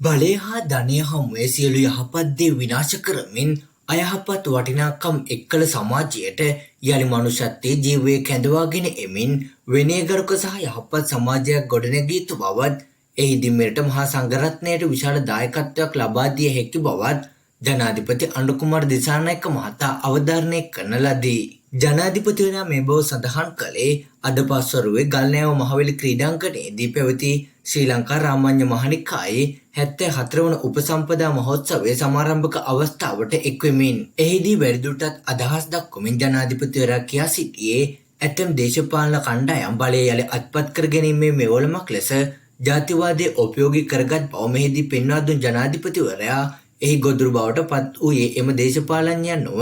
බලය හා ධනය හමුවේ සියලු යහපත් දේ විනාශ කරමින් අයහපත් වටිනාකම් එක්කල සමාජයට යළි මනුෂ්‍යත්වයේ ජීවය කැඳවාගෙන එමින් විනයගරුක සහ යහපත් සමාජයක් ගොඩනැගිය යුතු බවත් එහිදී මෙරට මහා සංඝරත්නයට විශාල දායකත්වයක් ලබා දිය හැකි බවත් ජනාධිපති අනුකුමාර දිසානායක මහතා අවධාරණය කරන ලදී. ජනාධිපතිවරයා මේ බව සඳහන් කළේ අද පස්වරුවේ ගල්නෑව මහවැලි ක්‍රීඩාංගණයේදී පැවති ශ්‍රී ලංකා රාමඤ්ඤ මහනිකායේ 74 වන උපසම්පදා මහෝත්සවයේ සමාරම්භක අවස්ථාවට එක්වෙමින් එහිදී වැඩිදුරටත් අදහස් දක්වමින් ජනාධිපතිවරයා කියා සිටියේ ඇතැම් දේශපාලන කණ්ඩායම් බලය යළි අත්පත් කර ගැනීමේ මෙවලමක් ලෙස ජාතිවාදයේ උපයෝගී කරගත් බව මෙහිදී පෙන්වා දුන් ජනාධිපතිවරයා එහි ගොදුරු බවට පත් වූයේ එම දේශපාලනයන් නොව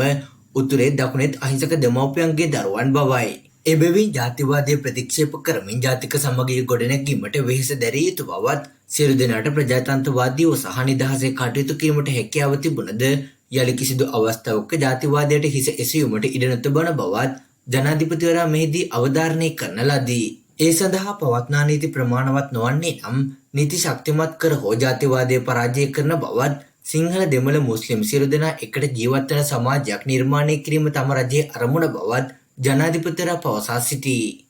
උතුරේ දකුණෙත් අහිංසක දෙමව්පියන්ගේ දරුවන් බවයි. එබැවින් ජාතිවාදය ප්‍රතික්ෂේප කරමින් ජාතික සමගිය ගොඩනැගීමට වෙහෙස දැරිය යුතු බවත් සියලු දෙනාට ප්‍රජාතන්ත්‍රවාදීව සහ නිදහසේ කටයුතු කිරීමට හැකියාව තිබුණද යලි කිසිදු අවස්ථාවක ජාතිවාදයට හිස එසවීමට ඉඩ නොතිබෙන බවත් ජනාධිපතිවරයා මෙහිදී අවධාරණය කරන ලදී. ඒ සඳහා පවත්නා නීති ප්‍රමාණවත් නොවන්නේ නම් නීති ශක්තිමත් කර හෝ ජාතිවාදය පරාජය කරන බවත් සිංහල දෙමළ මුස්ලිම් සියලු දෙනා එකට ජීවත් වන සමාජයක් නිර්මාණය කිරීම තම රජයේ අරමුණ බවත් ජනාධිපතිවරයා පවසා සිටී.